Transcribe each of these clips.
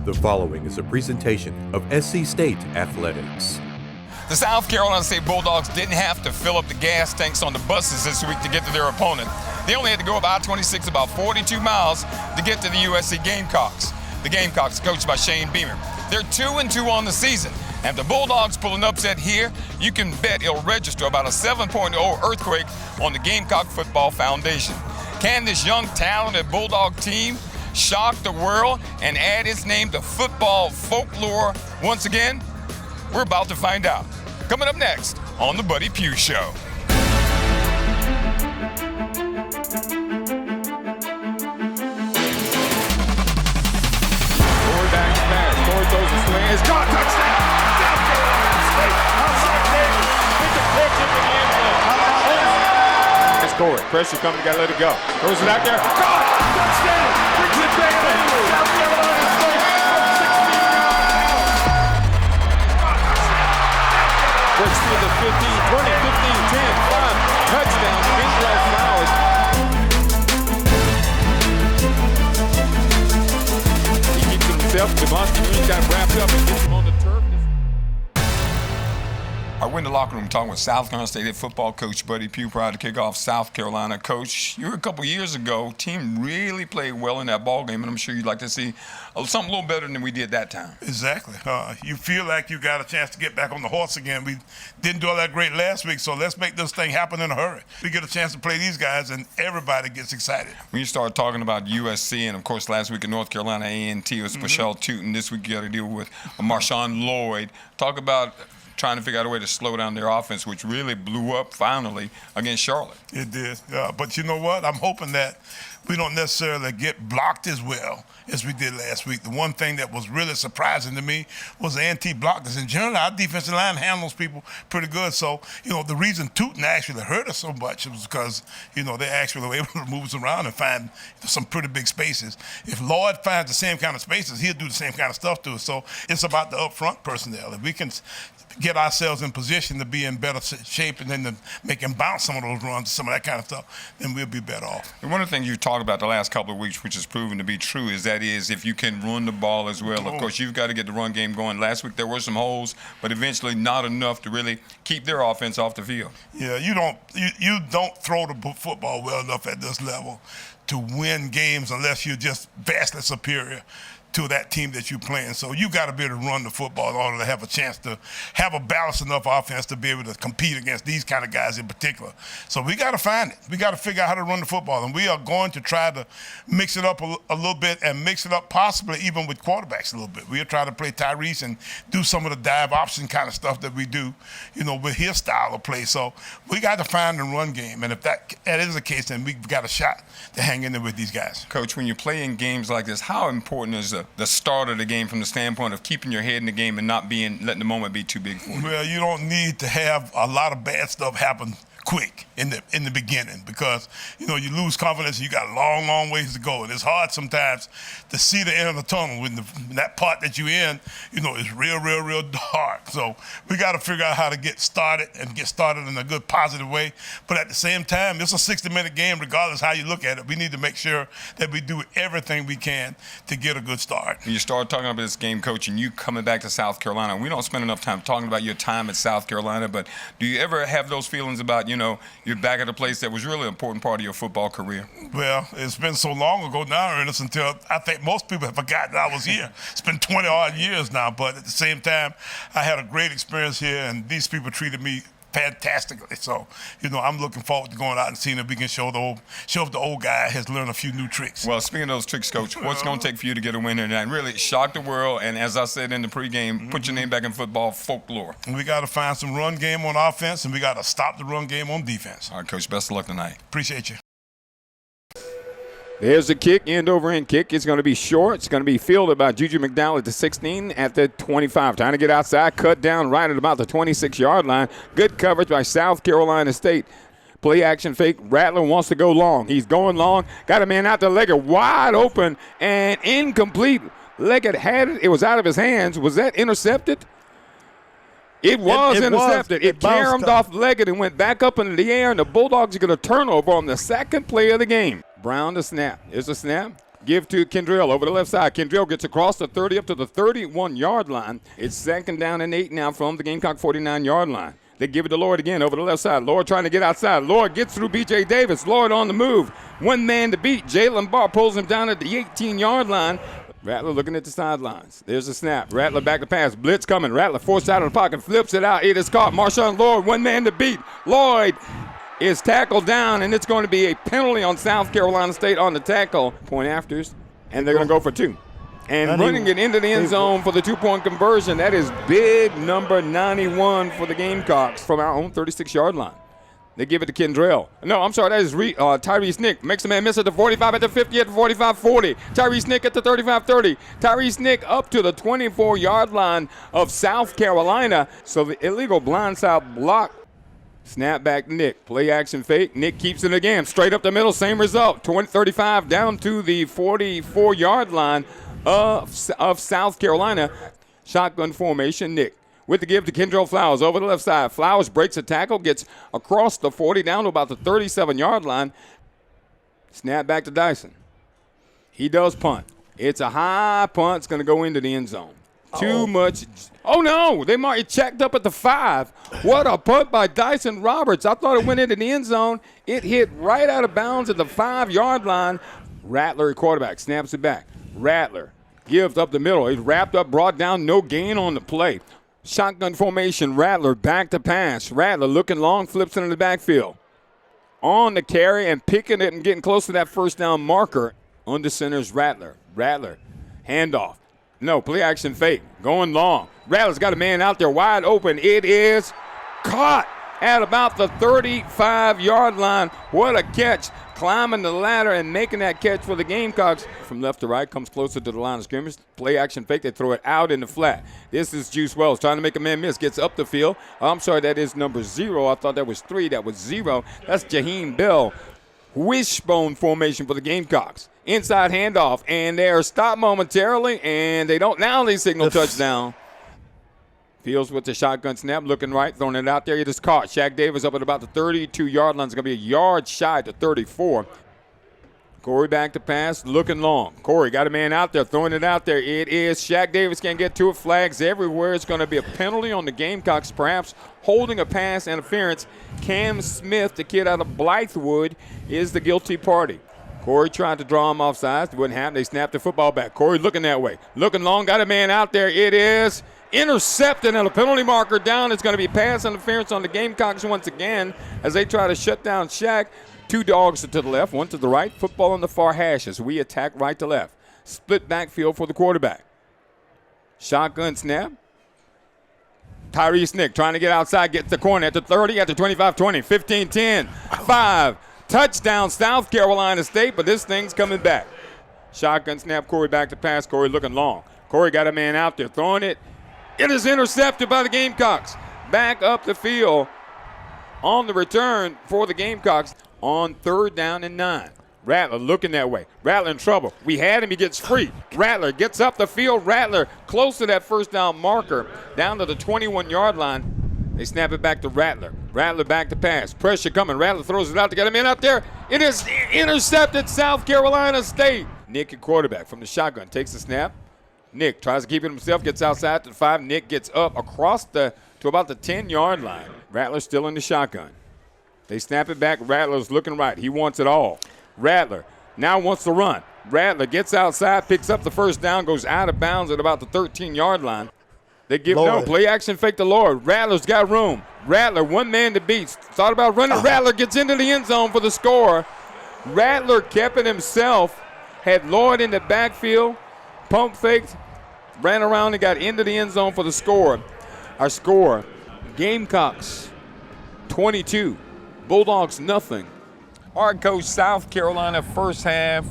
The following is a presentation of SC State Athletics. The South Carolina State Bulldogs didn't have to fill up the gas tanks on the buses this week to get to their opponent. They only had to go up I-26 about 42 miles to get to the USC Gamecocks. The Gamecocks, coached by Shane Beamer. They're 2-2 on the season. And if the Bulldogs pull an upset here, you can bet it'll register about a 7.0 earthquake on the Gamecock Football Foundation. Can this young, talented Bulldog team shock the world and add its name to football folklore once again? We're about to find out. Coming up next on the Buddy Pough Show. Quarterback pass. Ford throws a swing. It's caught. Touchdown. South Carolina State. Outside kick. It's a pitch in the end zone. Score it. Pressure coming. Got to let it go. Throws it out there. Caught. Touchdown. Brings it back. South Carolina State. 16 Breaks through the 15, 20, 15, 10, 5. Touchdown. Big Flowers. He keeps it himself. Devontae Green got wrapped up and gets him on the turf. We're in the locker room talking with South Carolina State head football coach Buddy Pough prior to kickoff. South Carolina coach, you were a couple years ago. Team really played well in that ball game, and I'm sure you'd like to see something a little better than we did that time. Exactly. You feel like you got a chance to get back on the horse again. We didn't do all that great last week, so let's make this thing happen in a hurry. We get a chance to play these guys, and everybody gets excited. When you start talking about USC, and of course last week in North Carolina A&T was Michelle Tootin. This week you got to deal with Marshawn Lloyd. Talk about trying to figure out a way to slow down their offense, which really blew up finally against Charlotte. It did. But you know what? I'm hoping that we don't necessarily get blocked as well as we did last week. The one thing that was really surprising to me was the anti block us. In general, our defensive line handles people pretty good. So, the reason Tootin actually hurt us so much was because, they actually were able to move us around and find some pretty big spaces. If Lloyd finds the same kind of spaces, he'll do the same kind of stuff to us. So it's about the up front personnel. If we can get ourselves in position to be in better shape and then to make him bounce some of those runs, some of that kind of stuff, then we'll be better off. And one of the things you talked about the last couple of weeks, which has proven to be true, is if you can run the ball as well. Of course, you've got to get the run game going. Last week there were some holes, but eventually not enough to really keep their offense off the field. Yeah, you don't throw the football well enough at this level to win games unless you're just vastly superior to that team that you're playing. So you got to be able to run the football in order to have a chance to have a balanced enough offense to be able to compete against these kind of guys in particular. So we got to find it. We got to figure out how to run the football, and we are going to try to mix it up a little bit and mix it up possibly even with quarterbacks a little bit. We'll try to play Tyrese and do some of the dive option kind of stuff that we do, with his style of play. So we got to find the run game, and if that is the case, then we've got a shot to hang in there with these guys. Coach, when you play in games like this, how important is the start of the game from the standpoint of keeping your head in the game and not letting the moment be too big for you? Well, you don't need to have a lot of bad stuff happen quick in the beginning because, you lose confidence and you got a long, long ways to go. And it's hard sometimes to see the end of the tunnel when that part that you're in, is real, real, real dark. So we got to figure out how to get started in a good, positive way. But at the same time, it's a 60-minute game regardless how you look at it. We need to make sure that we do everything we can to get a good start. When you start talking about this game, Coach, and you coming back to South Carolina, we don't spend enough time talking about your time at South Carolina, but do you ever have those feelings about, you're back at a place that was really an important part of your football career? Well, it's been so long ago now, Ernest, until I think most people have forgotten I was here. It's been 20-odd years now, but at the same time, I had a great experience here, and these people treated me fantastically. So, I'm looking forward to going out and seeing if we can show if the old guy has learned a few new tricks. Well, speaking of those tricks, Coach, what's going to take for you to get a win here tonight? Really shock the world, and as I said in the pregame, put your name back in football folklore. And we got to find some run game on offense, and we got to stop the run game on defense. All right, Coach, best of luck tonight. Appreciate you. There's the kick, end-over-end kick. It's going to be short. It's going to be fielded by Juju McDowell at the 16 at the 25. Trying to get outside, cut down right at about the 26-yard line. Good coverage by South Carolina State. Play action fake. Rattler wants to go long. He's going long. Got a man out there, Leggett wide open and incomplete. Leggett had it. It was out of his hands. Was that intercepted? It was intercepted. It caromed off Leggett and went back up into the air, and the Bulldogs are going to turnover on the second play of the game. Brown to snap. Here's a snap. Give to Kendrell over the left side. Kendrell gets across the 30 up to the 31-yard line. It's 2nd down and 8 now from the Gamecock 49-yard line. They give it to Lloyd again over the left side. Lloyd trying to get outside. Lloyd gets through B.J. Davis. Lloyd on the move. One man to beat. Jalen Barr pulls him down at the 18-yard line. Rattler looking at the sidelines. There's a snap. Rattler back to pass. Blitz coming. Rattler forced out of the pocket. Flips it out. It is caught. Marshawn Lloyd, one man to beat. Lloyd is tackled down, and it's going to be a penalty on South Carolina State on the tackle. Point afters, and they're going to go for 2. And running it into the end zone for the 2-point conversion. That is big number 91 for the Gamecocks from our own 36-yard line. They give it to Kendrell. No, I'm sorry, that is Tyrese Nick. Makes a man miss at the 45, at the 50, at the 45-40. Tyrese Nick at the 35-30. Tyrese Nick up to the 24-yard line of South Carolina. So the illegal blindside block. Snap back Nick. Play action fake. Nick keeps it again. Straight up the middle, same result. 35 down to the 44-yard line of South Carolina. Shotgun formation, Nick. With the give to Kendrell Flowers over the left side. Flowers breaks a tackle, gets across the 40 down to about the 37-yard line. Snap back to Dyson. He does punt. It's a high punt. It's going to go into the end zone. Too much. Oh, no. It checked up at the 5. What a punt by Dyson Roberts. I thought it went into the end zone. It hit right out of bounds at the 5-yard line. Rattler, quarterback, snaps it back. Rattler gives up the middle. He's wrapped up, brought down, no gain on the play. Shotgun formation, Rattler back to pass. Rattler looking long, flips into the backfield. On the carry and picking it and getting close to that first down marker. Under center's Rattler. Rattler, handoff. No, play action fake. Going long. Rattler's got a man out there wide open. It is caught at about the 35-yard line. What a catch. Climbing the ladder and making that catch for the Gamecocks. From left to right, comes closer to the line of scrimmage. Play action fake. They throw it out in the flat. This is Juice Wells trying to make a man miss. Gets up the field. I'm sorry, that is number 0. I thought that was 3. That was 0. That's Jaheim Bell. Wishbone formation for the Gamecocks. Inside handoff, and they're stopped momentarily, and they don't. Now they signal touchdown. Fields with the shotgun snap, looking right, throwing it out there. It is caught. Shaq Davis up at about the 32-yard line. It's going to be a yard shy to 34. Corey back to pass, looking long. Corey got a man out there, throwing it out there. It is Shaq Davis, can't get to it. Flags everywhere. It's going to be a penalty on the Gamecocks, perhaps holding a pass interference. Cam Smith, the kid out of Blythewood, is the guilty party. Corey tried to draw him off sides. It wouldn't happen. They snapped the football back. Corey looking that way. Looking long, got a man out there. It is intercepted, and a penalty marker down. It's going to be pass interference on the Gamecocks once again as they try to shut down Shaq. 2 dogs to the left, 1 to the right. Football on the far hash as we attack right to left. Split backfield for the quarterback. Shotgun snap. Tyrese Nick trying to get outside, gets the corner at the 30, at the 25, 20, 15, 10, 5. Touchdown South Carolina State, but this thing's coming back. Shotgun snap, Corey back to pass. Corey looking long. Corey got a man out there throwing it. It is intercepted by the Gamecocks. Back up the field on the return for the Gamecocks on 3rd down and 9. Rattler looking that way. Rattler in trouble. We had him. He gets free. Rattler gets up the field. Rattler close to that first down marker down to the 21-yard line. They snap it back to Rattler. Rattler back to pass. Pressure coming. Rattler throws it out to get a man out there. It is intercepted South Carolina State. Nick at quarterback from the shotgun. Takes the snap. Nick tries to keep it himself. Gets outside to the 5. Nick gets up across to about the 10-yard line. Rattler still in the shotgun. They snap it back. Rattler's looking right. He wants it all. Rattler now wants to run. Rattler gets outside, picks up the first down, goes out of bounds at about the 13-yard line. They give no play action fake to Lord. Rattler's got room. Rattler, one man to beat. Thought about running. Rattler gets into the end zone for the score. Rattler kept it himself. Had Lloyd in the backfield. Pump faked. Ran around and got into the end zone for the score. Our score, Gamecocks 22. Bulldogs nothing. All right, Coach, South Carolina first half.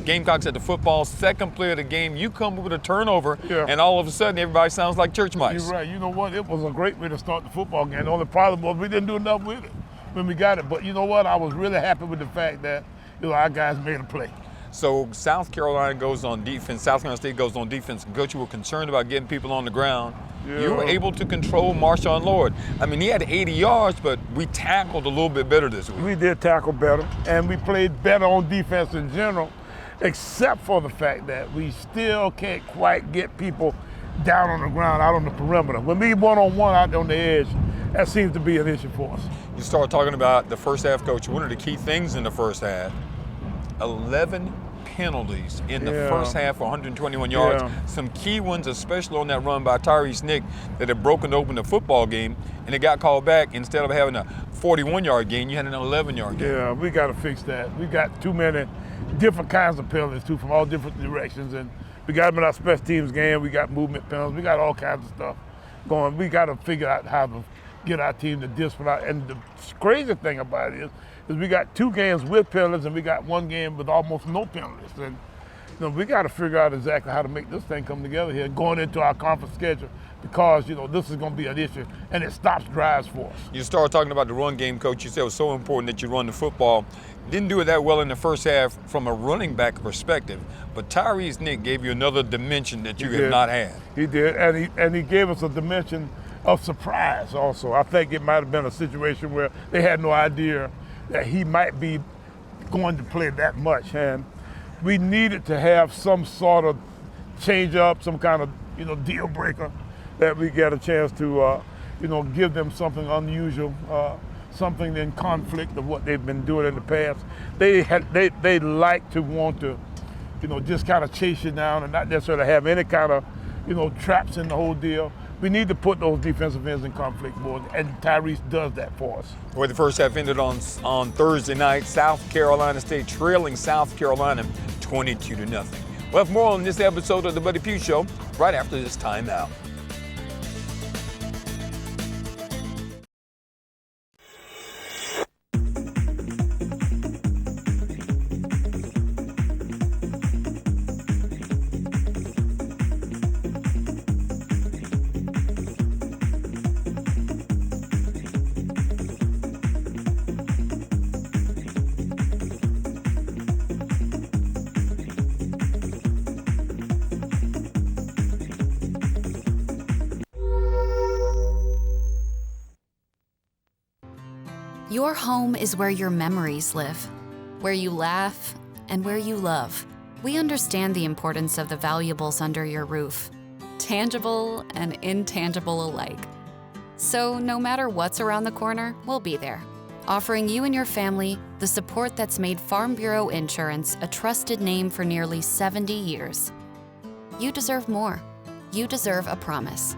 Gamecocks at the football, second play of the game. You come with a turnover, and all of a sudden everybody sounds like church mice. You're right. You know what? It was a great way to start the football game. The only problem was we didn't do enough with it when we got it. But you know what? I was really happy with the fact that our guys made a play. So South Carolina goes on defense. South Carolina State goes on defense. Coach, you were concerned about getting people on the ground. Yeah. You were able to control Marshawn Lloyd. I mean, he had 80 yards, but we tackled a little bit better this week. We did tackle better, and we played better on defense in general. except for the fact that we still can't quite get people down on the ground, out on the perimeter. When we one-on-one out on the edge, that seems to be an issue for us. You start talking about the first half, Coach. One of the key things in the first half, 11 penalties in the first half for 121 yards. Some key ones, especially on that run by Tyrese Nick, that had broken open the football game, and it got called back. Instead of having a 41-yard gain, you had an 11-yard gain. Yeah, we got to fix that. We got too many different kinds of penalties, too, from all different directions. And we got them in our special teams game. We got movement penalties. We got all kinds of stuff going. We got to figure out how to get our team to discipline. And the crazy thing about it is we got 2 games with penalties and we got 1 game with almost no penalties. And we got to figure out exactly how to make this thing come together here going into our conference schedule, because this is going to be an issue and it stops drives for us. You started talking about the run game, Coach. You said it was so important that you run the football. Didn't do it that well in the first half from a running back perspective, but Tyrese Nick gave you another dimension that you have not had. He did, and he gave us a dimension of surprise also. I think it might have been a situation where they had no idea that he might be going to play that much, and we needed to have some sort of change up, some kind of deal breaker, that we get a chance to give them something unusual, something in conflict of what they've been doing in the past. They like to want to just kind of chase you down and not necessarily have any kind of traps in the whole deal. We need to put those defensive ends in conflict more, and Tyrese does that for us. Well, the first half ended on Thursday night. South Carolina State trailing South Carolina 22-0. We'll have more on this episode of the Buddy Pough Show right after this timeout. Your home is where your memories live, where you laugh, and where you love. We understand the importance of the valuables under your roof, tangible and intangible alike. So no matter what's around the corner, we'll be there, offering you and your family the support that's made Farm Bureau Insurance a trusted name for nearly 70 years. You deserve more. You deserve a promise.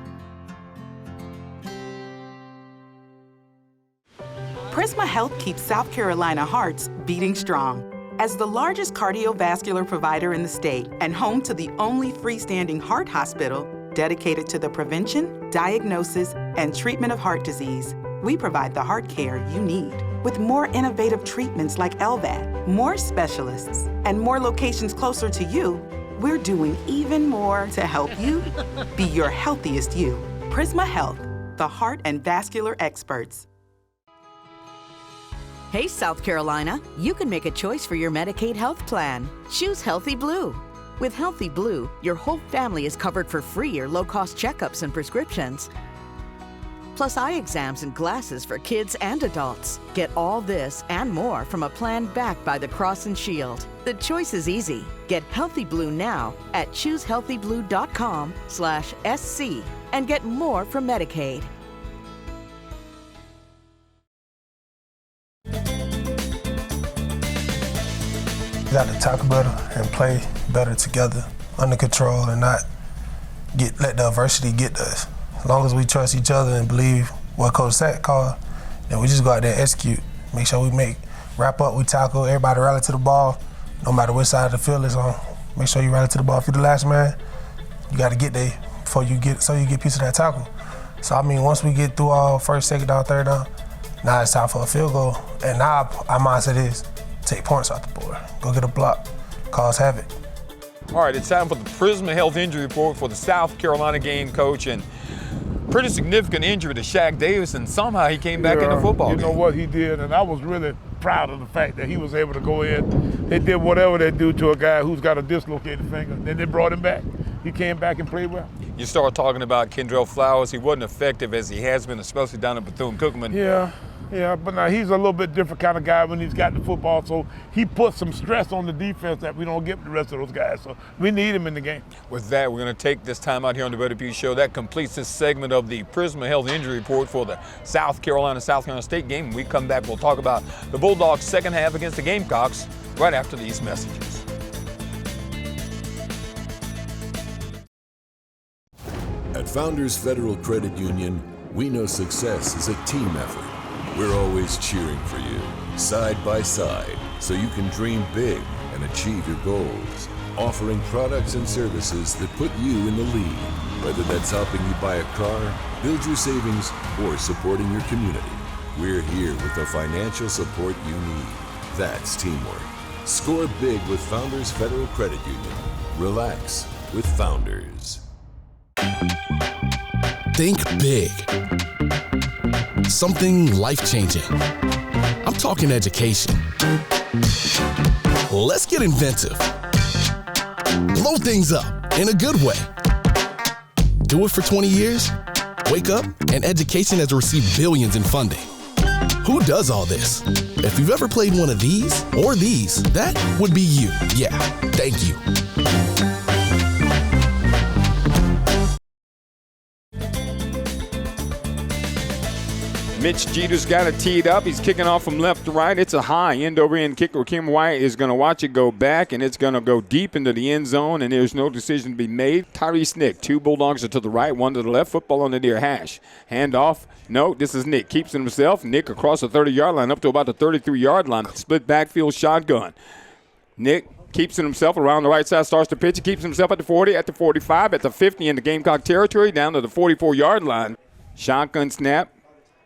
Prisma Health keeps South Carolina hearts beating strong. As the largest cardiovascular provider in the state and home to the only freestanding heart hospital dedicated to the prevention, diagnosis, and treatment of heart disease, we provide the heart care you need. With more innovative treatments like LVAD, more specialists, and more locations closer to you, we're doing even more to help you be your healthiest you. Prisma Health, the heart and vascular experts. Hey, South Carolina, you can make a choice for your Medicaid health plan. Choose Healthy Blue. With Healthy Blue, your whole family is covered for free or low-cost checkups and prescriptions, plus eye exams and glasses for kids and adults. Get all this and more from a plan backed by the Cross and Shield. The choice is easy. Get Healthy Blue now at choosehealthyblue.com/SC and get more from Medicaid. We got to talk better and play better together, under control, and not let the adversity get to us. As long as we trust each other and believe what Coach Sack called, then we just go out there and execute. Make sure we wrap up, we tackle, everybody rally to the ball, no matter which side of the field it's on. Make sure you rally to the ball. If you're the last man, you got to get there so you get a piece of that tackle. So, once we get through our first, second down, third down, now it's time for a field goal. And now our mindset is take points off the board, go get a block, cause havoc. All right, it's time for the Prisma Health Injury Report for the South Carolina game, Coach. And pretty significant injury to Shaq Davis, and somehow he came back in the football game. You know what he did, and I was really proud of the fact that he was able to go in. They did whatever they do to a guy who's got a dislocated finger. Then they brought him back. He came back and played well. You start talking about Kendrell Flowers. He wasn't effective as he has been, especially down at Bethune-Cookman. Yeah. Yeah, but now he's a little bit different kind of guy when he's got the football, so he puts some stress on the defense that we don't get with the rest of those guys, so we need him in the game. With that, we're going to take this time out here on the Better Pew Show. That completes this segment of the Prisma Health Injury Report for the South Carolina State game. When we come back, we'll talk about the Bulldogs' second half against the Gamecocks right after these messages. At Founders Federal Credit Union, we know success is a team effort. We're always cheering for you, side by side, so you can dream big and achieve your goals. Offering products and services that put you in the lead, whether that's helping you buy a car, build your savings, or supporting your community. We're here with the financial support you need. That's teamwork. Score big with Founders Federal Credit Union. Relax with Founders. Think big. Something life-changing. I'm talking education. Let's get inventive. Blow things up in a good way. Do it for 20 years? Wake up and education has received billions in funding. Who does all this? If you've ever played one of these or these, that would be you. Yeah, thank you. Mitch Jeter's got it teed up. He's kicking off from left to right. It's a high end-over-end kick where Kim White is going to watch it go back, and it's going to go deep into the end zone, and there's no decision to be made. Tyrese Nick, 2 Bulldogs are to the right, 1 to the left. Football on the near hash. Handoff. No, this is Nick. Keeps it himself. Nick across the 30-yard line up to about the 33-yard line. Split backfield shotgun. Nick keeps it himself around the right side, starts to pitch. He keeps himself at the 40, at the 45, at the 50 in the Gamecock territory, down to the 44-yard line. Shotgun snap.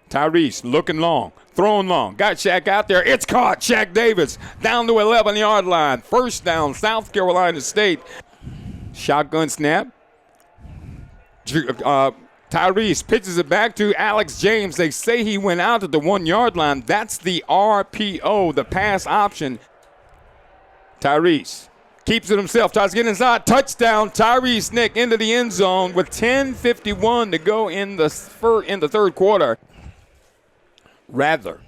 Tyrese looking long, throwing long. Got Shaq out there. It's caught. Shaq Davis down to 11-yard line. First down, South Carolina State. Shotgun snap. Tyrese pitches it back to Alex James. They say he went out at the 1-yard line. That's the RPO, the pass option. Tyrese keeps it himself, tries to get inside. Touchdown, Tyrese Nick into the end zone with 10:51 to go in the third quarter. Rattler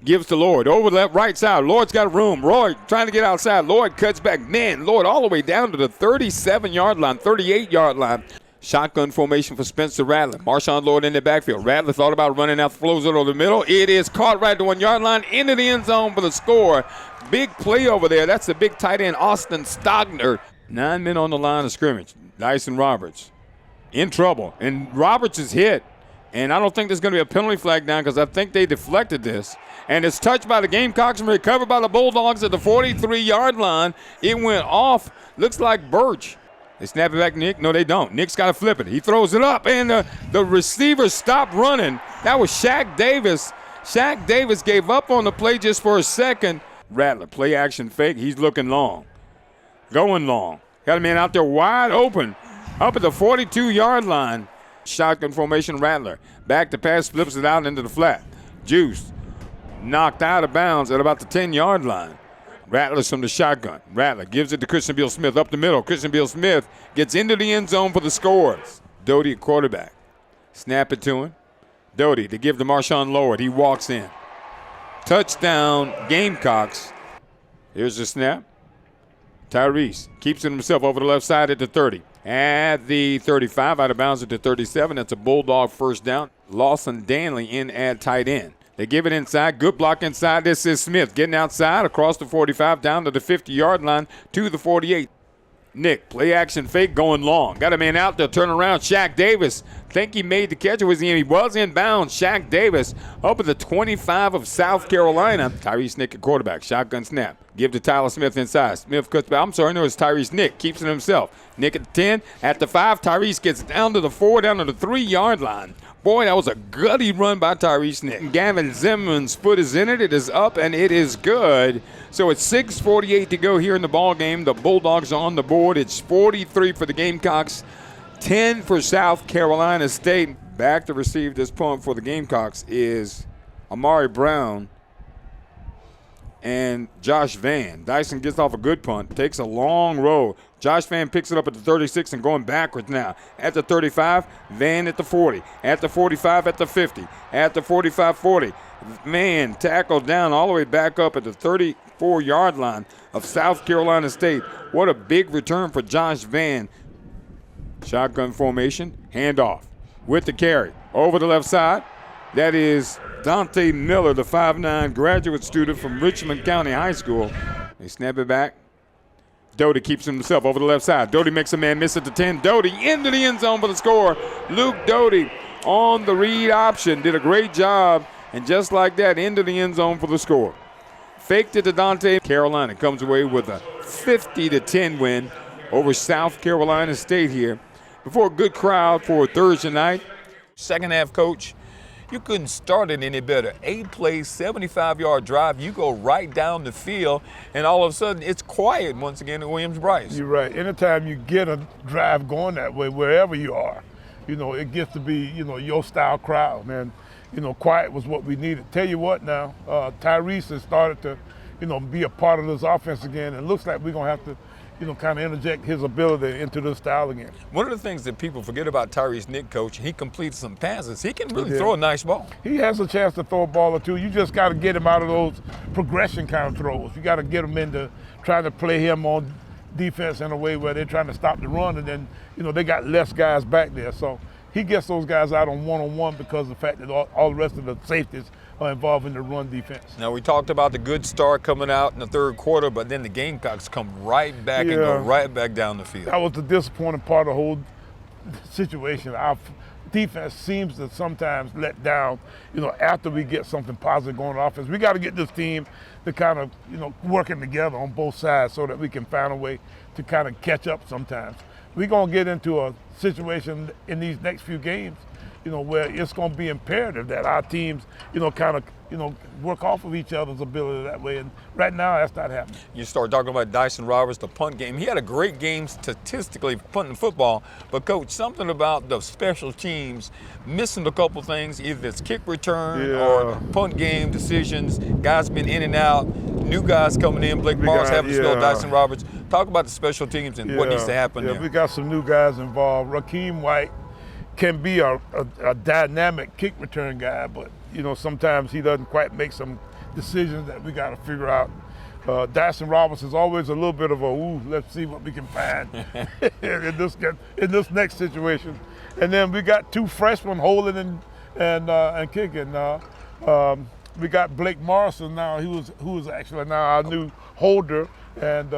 gives to Lloyd over the right side. Lloyd's got room. Lloyd trying to get outside. Lloyd cuts back. Man, Lloyd all the way down to the 37-yard line, 38-yard line. Shotgun formation for Spencer Rattler. Marshawn Lloyd in the backfield. Rattler thought about running out, flows it over the middle. It is caught right at the 1-yard line into the end zone for the score. Big play over there. That's the big tight end, Austin Stogner. 9 men on the line of scrimmage. Dyson Roberts in trouble, and Roberts is hit. And I don't think there's going to be a penalty flag down because I think they deflected this. And it's touched by the Gamecocks and recovered by the Bulldogs at the 43-yard line. It went off. Looks like Birch. They snap it back to Nick. No, they don't. Nick's got to flip it. He throws it up, and the receiver stopped running. That was Shaq Davis. Shaq Davis gave up on the play just for a second. Rattler, play action fake. He's looking long. Going long. Got a man out there wide open up at the 42-yard line. Shotgun formation, Rattler. Back to pass, flips it out into the flat. Juice knocked out of bounds at about the 10-yard line. Rattler's from the shotgun. Rattler gives it to Christian Beal Smith up the middle. Christian Beal Smith gets into the end zone for the scores. Doty at quarterback. Snap it to him. Doty to give to Marshawn Lloyd. He walks in. Touchdown, Gamecocks. Here's the snap. Tyrese keeps it himself over the left side at the 30. At the 35, out of bounds at the 37. That's a Bulldog first down. Lawson Danley in at tight end. They give it inside. Good block inside. This is Smith getting outside across the 45 down to the 50-yard line to the 48. Nick, play action fake going long. Got a man out there, turn around. Shaq Davis, think he made the catch. He was inbounds. Shaq Davis up at the 25 of South Carolina. Tyrese Nick at quarterback. Shotgun snap. Give to Tyler Smith inside. Smith cuts back. It's Tyrese Nick. Keeps it himself. Nick at the 10. At the 5, Tyrese gets down to the 4, down to the 3-yard line. Boy, that was a gutty run by Tyrese Nick. Gavin Zimmerman's foot is in it. It is up, and it is good. So it's 6:48 to go here in the ball game. The Bulldogs are on the board. It's 43 for the Gamecocks, 10 for South Carolina State. Back to receive this punt for the Gamecocks is Amari Brown. and Josh Van. Dyson gets off a good punt, takes a long roll. Josh Van picks it up at the 36 and going backwards now. At the 35, Van at the 40. At the 45, at the 50. At the 45-40. Man tackled down all the way back up at the 34-yard line of South Carolina State. What a big return for Josh Van. Shotgun formation, handoff with the carry. Over the left side, that is Dante Miller, the 5'9" graduate student from Richmond County High School. They snap it back. Doty keeps himself over the left side. Doty makes a man miss at the 10. Doty into the end zone for the score. Luke Doty on the read option. Did a great job. And just like that, into the end zone for the score. Faked it to Dante. Carolina comes away with a 50-10 win over South Carolina State here. Before a good crowd for Thursday night. Second half, Coach, you couldn't start it any better. 8 plays, 75-yard drive. You go right down the field, and all of a sudden it's quiet once again at Williams-Brice. You're right. Anytime you get a drive going that way, wherever you are, it gets to be, your style crowd, man. Quiet was what we needed. Tell you what now, Tyrese has started to, be a part of this offense again, and looks like we're going to have to, kind of interject his ability into this style again. One of the things that people forget about Tyrese Nick, Coach, he completes some passes. He can really throw a nice ball. He has a chance to throw a ball or two. You just got to get him out of those progression kind of throws. You got to get him into trying to play him on defense in a way where they're trying to stop the run, and then, they got less guys back there. So he gets those guys out on one-on-one because of the fact that all the rest of the safeties are involved in the run defense. Now, we talked about the good start coming out in the third quarter, but then the Gamecocks come right back and go right back down the field. That was the disappointing part of the whole situation. Our defense seems to sometimes let down, after we get something positive going on offense. We got to get this team to kind of, working together on both sides so that we can find a way to kind of catch up sometimes. We're going to get into a situation in these next few games, where it's going to be imperative that our teams, kind of, work off of each other's ability that way. And right now, that's not happening. You start talking about Dyson Roberts, the punt game. He had a great game statistically punting football, but Coach, something about the special teams missing a couple things, either it's kick return or punt game decisions. Guys been in and out, new guys coming in. Blake Morris having to spell Dyson Roberts. Talk about the special teams and what needs to happen there. We got some new guys involved. Rakeem White can be a dynamic kick return guy, but sometimes he doesn't quite make some decisions that we got to figure out. Dyson Roberts is always a little bit of a let's see what we can find in this next situation. And then we got 2 freshmen holding and kicking. We got Blake Morrison now, who is actually now our new holder, and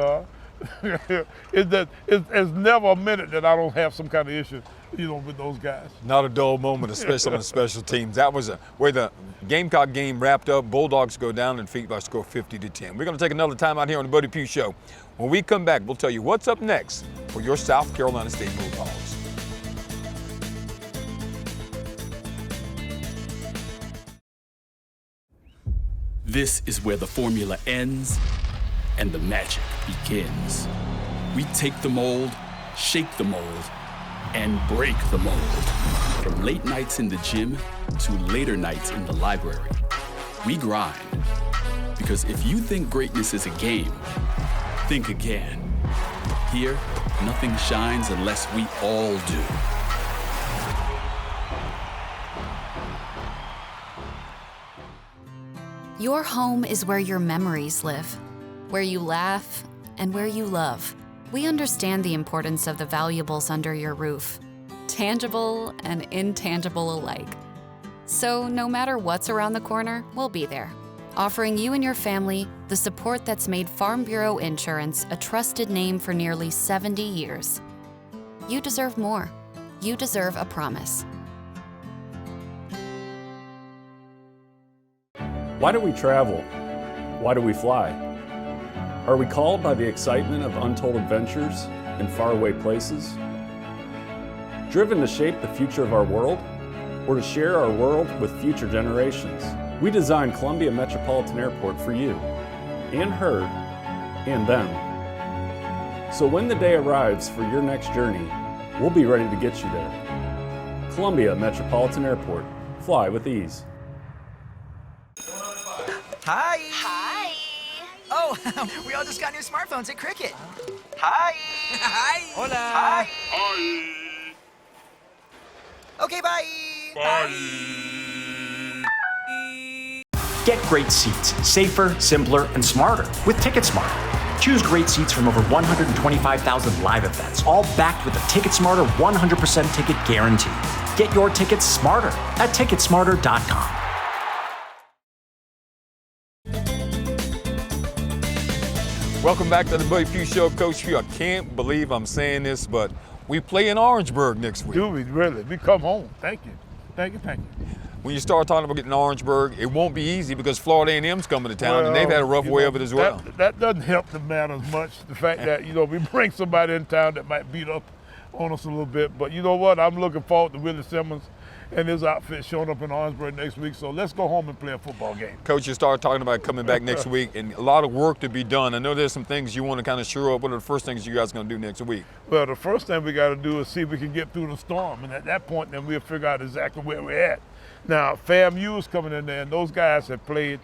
it's never a minute that I don't have some kind of issue, with those guys. Not a dull moment, especially on the special teams. That was where the Gamecock game wrapped up. Bulldogs go down and defeat by a score 50-10. We're going to take another time out here on the Buddy Pough Show. When we come back, we'll tell you what's up next for your South Carolina State Bulldogs. This is where the formula ends and the magic begins. We take the mold, shake the mold, and break the mold. From late nights in the gym to later nights in the library, we grind. Because if you think greatness is a game, think again. Here, nothing shines unless we all do. Your home is where your memories live, where you laugh and where you love. We understand the importance of the valuables under your roof, tangible and intangible alike. So no matter what's around the corner, we'll be there, offering you and your family the support that's made Farm Bureau Insurance a trusted name for nearly 70 years. You deserve more. You deserve a promise. Why do we travel? Why do we fly? Are we called by the excitement of untold adventures in faraway places? Driven to shape the future of our world, or to share our world with future generations? We designed Columbia Metropolitan Airport for you, and her, and them. So when the day arrives for your next journey, we'll be ready to get you there. Columbia Metropolitan Airport. Fly with ease. Hi. Hi. Oh, we all just got new smartphones at Cricket. Hi. Hi. Hola. Hi. Hi. Okay, bye. Bye. Get great seats, safer, simpler, and smarter with TicketSmarter. Choose great seats from over 125,000 live events, all backed with a TicketSmarter 100% ticket guarantee. Get your tickets smarter at ticketsmarter.com. Welcome back to the Buddy Pough Show. Coach Pough, I can't believe I'm saying this, but we play in Orangeburg next week. Do we really? We come home. Thank you. Thank you. When you start talking about getting to Orangeburg, it won't be easy because Florida A&M's coming to town, and they've had a rough way of it as well. That doesn't help the matter as much. The fact that, we bring somebody in town that might beat up on us a little bit. But you know what? I'm looking forward to Willie Simmons and his outfit showing up in Orangeburg next week. So let's go home and play a football game. Coach, you started talking about coming back next week, and a lot of work to be done. I know there's some things you want to kind of shore up. What are the first things you guys are going to do next week? Well, the first thing we got to do is see if we can get through the storm. And at that point, then we'll figure out exactly where we're at. Now, FAMU is coming in there, and those guys have played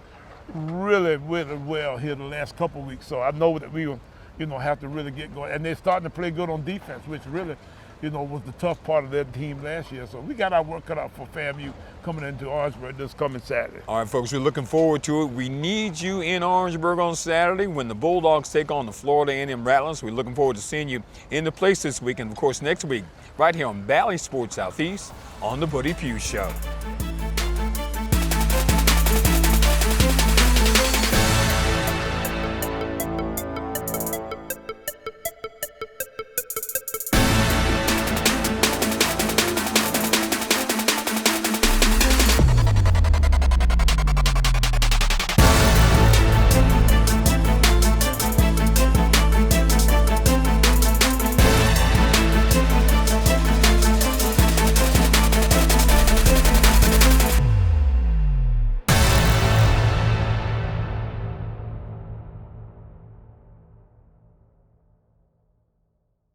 really, really well here the last couple of weeks. So I know that we will, have to really get going. And they're starting to play good on defense, which really, was the tough part of their team last year. So we got our work cut out for FAMU coming into Orangeburg this coming Saturday. All right, folks, we're looking forward to it. We need you in Orangeburg on Saturday when the Bulldogs take on the Florida A&M Rattlers. We're looking forward to seeing you in the place this week and, of course, next week right here on Valley Sports Southeast on the Buddy Pough Show.